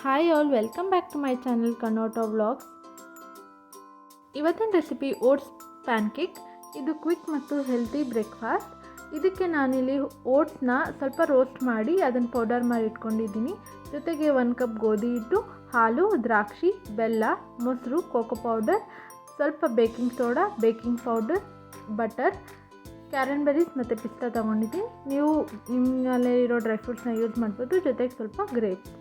Hi all, welcome back to my channel ಕನ್ನೋಟೋ vlogs. ಇವತ್ತಿನ recipe oats pancake. ಇದು quick ಮತ್ತು ಹೆಲ್ತಿ ಬ್ರೇಕ್ಫಾಸ್ಟ್. ಇದಕ್ಕೆ ನಾನಿಲ್ಲಿ ಓಟ್ಸ್ನ ಸ್ವಲ್ಪ ರೋಸ್ಟ್ ಮಾಡಿ ಅದನ್ನು ಪೌಡರ್ ಮಾಡಿ ಇಟ್ಕೊಂಡಿದ್ದೀನಿ. ಜೊತೆಗೆ 1 ಕಪ್ ಗೋಧಿ ಹಿಟ್ಟು, ಹಾಲು, ದ್ರಾಕ್ಷಿ, ಬೆಲ್ಲ, ಮೊಸರು, ಕೋಕೋ ಪೌಡರ್, ಸ್ವಲ್ಪ baking soda, baking powder, butter, cranberries ಮತ್ತು ಪಿಸ್ತಾ ತೊಗೊಂಡಿದ್ದೀನಿ. ನೀವು ನಿಮ್ಮಲ್ಲೇ ಇರೋ ಡ್ರೈ ಫ್ರೂಟ್ಸ್ನ ಯೂಸ್ ಮಾಡ್ಬೋದು. ಜೊತೆಗೆ ಸ್ವಲ್ಪ ಗ್ರೇಪ್ಸ್.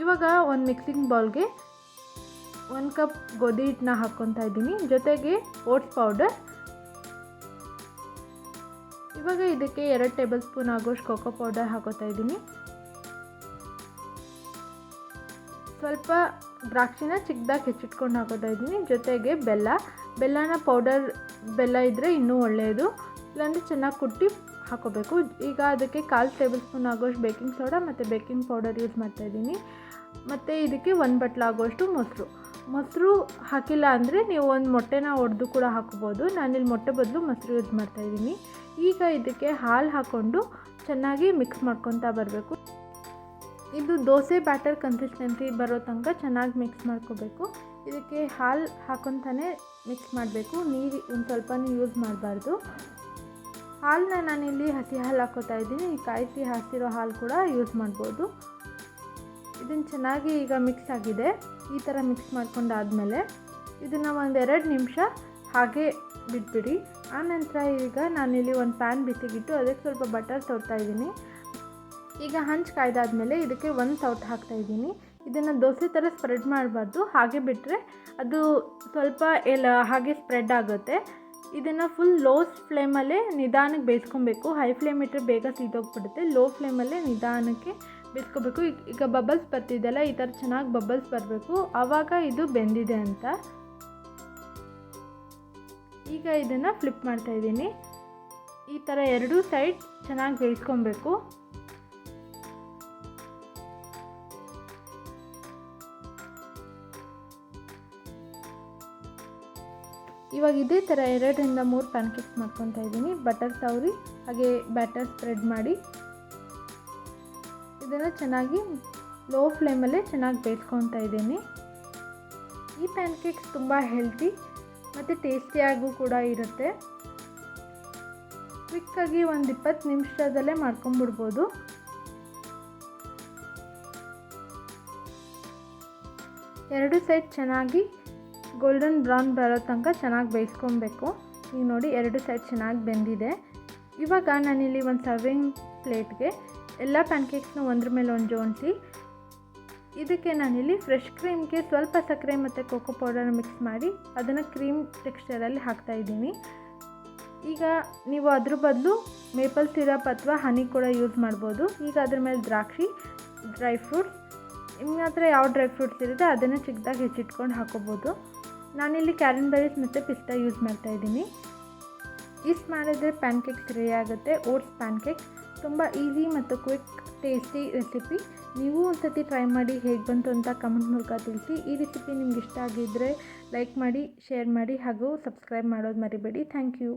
ಇವಾಗ ಒಂದು ಮಿಕ್ಸಿಂಗ್ ಬೌಲ್ಗೆ 1 ಕಪ್ ಗೋಧಿ ಹಿಟ್ಟನ್ನ ಹಾಕ್ಕೊತಾ ಇದ್ದೀನಿ. ಜೊತೆಗೆ ಓಟ್ಸ್ ಪೌಡರ್. ಇವಾಗ ಇದಕ್ಕೆ 2 ಟೇಬಲ್ ಸ್ಪೂನ್ ಆಗೋಷ್ಟು ಕೋಕೋ ಪೌಡರ್ ಹಾಕೋತಾ ಇದ್ದೀನಿ. ಸ್ವಲ್ಪ ದ್ರಾಕ್ಷಿನ ಚಿಕ್ಕದಾಗಿ ಹೆಚ್ಚಿಟ್ಕೊಂಡು ಹಾಕೋತಾ ಇದ್ದೀನಿ. ಜೊತೆಗೆ ಬೆಲ್ಲನ ಪೌಡರ್ ಬೆಲ್ಲ ಇದ್ದರೆ ಇನ್ನೂ ಒಳ್ಳೆಯದು, ಇಲ್ಲಾಂದರೆ ಚೆನ್ನಾಗಿ ಕುಟ್ಟಿ ಹಾಕೋಬೇಕು. ಈಗ ಅದಕ್ಕೆ 1/4 ಟೇಬಲ್ ಸ್ಪೂನ್ ಆಗೋಷ್ಟು ಬೇಕಿಂಗ್ ಸೋಡಾ ಮತ್ತು ಬೇಕಿಂಗ್ ಪೌಡರ್ ಯೂಸ್ ಮಾಡ್ತಾಯಿದ್ದೀನಿ. ಮತ್ತು ಇದಕ್ಕೆ 1 ಬಟ್ಲು ಆಗೋಷ್ಟು ಮೊಸರು ಹಾಕಿಲ್ಲ ಅಂದರೆ ನೀವು ಒಂದು ಮೊಟ್ಟೆನ ಒಡೆದು ಕೂಡ ಹಾಕೋಬೋದು. ನಾನಿಲ್ಲಿ ಮೊಟ್ಟೆ ಬದಲು ಮೊಸರು ಯೂಸ್ ಮಾಡ್ತಾಯಿದ್ದೀನಿ. ಈಗ ಇದಕ್ಕೆ ಹಾಲು ಹಾಕ್ಕೊಂಡು ಚೆನ್ನಾಗಿ ಮಿಕ್ಸ್ ಮಾಡ್ಕೊತಾ ಬರಬೇಕು. ಇದು ದೋಸೆ ಬ್ಯಾಟರ್ ಕನ್ಸಿಸ್ಟೆನ್ಸಿ ಬರೋ ತನಕ ಚೆನ್ನಾಗಿ ಮಿಕ್ಸ್ ಮಾಡ್ಕೋಬೇಕು. ಇದಕ್ಕೆ ಹಾಲು ಹಾಕೊತಾನೆ ಮಿಕ್ಸ್ ಮಾಡಬೇಕು. ನೀರು ಒಂದು ಸ್ವಲ್ಪನೂ ಯೂಸ್ ಮಾಡಬಾರ್ದು. ಹಾಲನ್ನ ನಾನಿಲ್ಲಿ ಹಸಿ ಹಾಲು ಹಾಕೋತಾ ಇದ್ದೀನಿ. ಕಾಯಿಸಿ ಹಾಕಿರೋ ಹಾಲು ಕೂಡ ಯೂಸ್ ಮಾಡ್ಬೋದು. ಇದನ್ನು ಚೆನ್ನಾಗಿ ಈಗ ಮಿಕ್ಸ್ ಆಗಿದೆ. ಈ ಥರ ಮಿಕ್ಸ್ ಮಾಡ್ಕೊಂಡಾದಮೇಲೆ ಇದನ್ನು 1-2 ನಿಮಿಷ ಹಾಗೆ ಬಿಟ್ಬಿಡಿ. ಆನಂತರ ಈಗ ನಾನಿಲ್ಲಿ ಒಂದು ಪ್ಯಾನ್ ಬಿಸಿಗಿಟ್ಟು ಅದಕ್ಕೆ ಸ್ವಲ್ಪ ಬಟರ್ ತೋರ್ತಾ ಇದ್ದೀನಿ. ಈಗ ಹಂಚು ಕಾಯ್ದಾದ್ಮೇಲೆ ಇದಕ್ಕೆ 1 ಸೌಟ್ ಹಾಕ್ತಾಯಿದ್ದೀನಿ. ಇದನ್ನು ದೋಸೆ ಥರ ಸ್ಪ್ರೆಡ್ ಮಾಡಬಾರ್ದು, ಹಾಗೆ ಬಿಟ್ಟರೆ ಅದು ಸ್ವಲ್ಪ ಹಾಗೆ ಸ್ಪ್ರೆಡ್ ಆಗುತ್ತೆ. ಇದನ್ನು ಫುಲ್ ಲೋ ಫ್ಲೇಮಲ್ಲೇ ನಿಧಾನಕ್ಕೆ ಬೇಯಿಸ್ಕೊಬೇಕು. ಹೈ ಫ್ಲೇಮ್ ಇಟ್ಟರೆ ಬೇಗ ಸೀದೋಗ್ಬಿಡುತ್ತೆ. ಲೋ ಫ್ಲೇಮಲ್ಲೇ ನಿಧಾನಕ್ಕೆ ಬೇಯಿಸ್ಕೋಬೇಕು. ಈಗ ಬಬಲ್ಸ್ ಬರ್ತಿದ್ದೆಲ್ಲ ಈ ಥರ ಚೆನ್ನಾಗಿ ಬಬಲ್ಸ್ ಬರಬೇಕು, ಆವಾಗ ಇದು ಬೆಂದಿದೆ ಅಂತ. ಈಗ ಇದನ್ನು ಫ್ಲಿಪ್ ಮಾಡ್ತಾಯಿದ್ದೀನಿ. ಈ ಥರ 2 ಸೈಡ್ ಚೆನ್ನಾಗಿ ಬೇಯಿಸ್ಕೊಬೇಕು. ಇವಾಗ ಇದೇ ಥರ 2-3 ಪ್ಯಾನ್ಕೇಕ್ಸ್ ಮಾಡ್ಕೊತಾ ಇದ್ದೀನಿ. ಬಟರ್ ಸವರಿ ಹಾಗೆ ಬ್ಯಾಟರ್ ಸ್ಪ್ರೆಡ್ ಮಾಡಿ ಇದನ್ನು ಚೆನ್ನಾಗಿ ಲೋ ಫ್ಲೇಮಲ್ಲೇ ಚೆನ್ನಾಗಿ ಬೇಯಿಸ್ಕೊತಾ ಇದ್ದೀನಿ. ಈ ಪ್ಯಾನ್ಕೇಕ್ಸ್ ತುಂಬ ಹೆಲ್ತಿ ಮತ್ತು ಟೇಸ್ಟಿಯಾಗೂ ಕೂಡ ಇರುತ್ತೆ. ಕ್ವಿಕ್ಕಾಗಿ ಒಂದು 20 ನಿಮಿಷದಲ್ಲೇ ಮಾಡ್ಕೊಂಬಿಡ್ಬೋದು. ಎರಡು ಸೈಡ್ ಚೆನ್ನಾಗಿ ಗೋಲ್ಡನ್ ಬ್ರೌನ್ ಬರೋ ತನಕ ಚೆನ್ನಾಗಿ ಬೇಯಿಸ್ಕೊಬೇಕು. ಈಗ ನೋಡಿ 2 ಸೈಡ್ ಚೆನ್ನಾಗಿ ಬೆಂದಿದೆ. ಇವಾಗ ನಾನಿಲ್ಲಿ ಒಂದು ಸರ್ವಿಂಗ್ ಪ್ಲೇಟ್ಗೆ ಎಲ್ಲ ಪ್ಯಾನ್ಕೇಕ್ಸ್ನ ಒಂದ್ರ ಮೇಲೆ ಒಂದು ಜೋಡಿಸಿ ಇದಕ್ಕೆ ನಾನಿಲ್ಲಿ ಫ್ರೆಶ್ ಕ್ರೀಮ್ಗೆ ಸ್ವಲ್ಪ ಸಕ್ಕರೆ ಮತ್ತು ಕೋಕೋ ಪೌಡರ್ ಮಿಕ್ಸ್ ಮಾಡಿ ಅದನ್ನು ಕ್ರೀಮ್ ಟೆಕ್ಸ್ಚರಲ್ಲಿ ಹಾಕ್ತಾಯಿದ್ದೀನಿ. ಈಗ ನೀವು ಅದ್ರ ಬದಲು ಮೇಪಲ್ ಸಿರಪ್ ಅಥವಾ ಹನಿ ಕೂಡ ಯೂಸ್ ಮಾಡ್ಬೋದು. ಈಗ ಅದ್ರ ಮೇಲೆ ದ್ರಾಕ್ಷಿ, ಡ್ರೈ ಫ್ರೂಟ್ಸ್, ನಿಮ್ಮ ಹತ್ರ ಯಾವ ಡ್ರೈ ಫ್ರೂಟ್ಸ್ ಇರುತ್ತೆ ಅದನ್ನು ಚಿಕ್ಕದಾಗಿ ಹೆಚ್ಚಿಟ್ಕೊಂಡು ಹಾಕೋಬೋದು. ನಾನಿಲ್ಲಿ ಕ್ಯಾರನ್ಬೆರೀಸ್ ಮತ್ತು ಪಿಸ್ತಾ ಯೂಸ್ ಮಾಡ್ತಾಯಿದ್ದೀನಿ. ಇಷ್ಟು ಮಾಡಿದ್ರೆ ಪ್ಯಾನ್ಕೇಕ್ಸ್ ರೆಡಿ ಆಗುತ್ತೆ. ಓಟ್ಸ್ ಪ್ಯಾನ್ಕೇಕ್ ತುಂಬ ಈಸಿ ಮತ್ತು ಕ್ವಿಕ್ ಟೇಸ್ಟಿ ರೆಸಿಪಿ. ನೀವು ಒಂದು ಸತಿ ಟ್ರೈ ಮಾಡಿ ಹೇಗೆ ಬಂತು ಅಂತ ಕಮೆಂಟ್ ಮೂಲಕ ತಿಳಿಸಿ. ಈ ರೆಸಿಪಿ ನಿಮ್ಗೆ ಇಷ್ಟ ಆಗಿದ್ದರೆ ಲೈಕ್ ಮಾಡಿ, ಶೇರ್ ಮಾಡಿ ಹಾಗೂ ಸಬ್ಸ್ಕ್ರೈಬ್ ಮಾಡೋದು ಮರಿಬೇಡಿ. Thank you.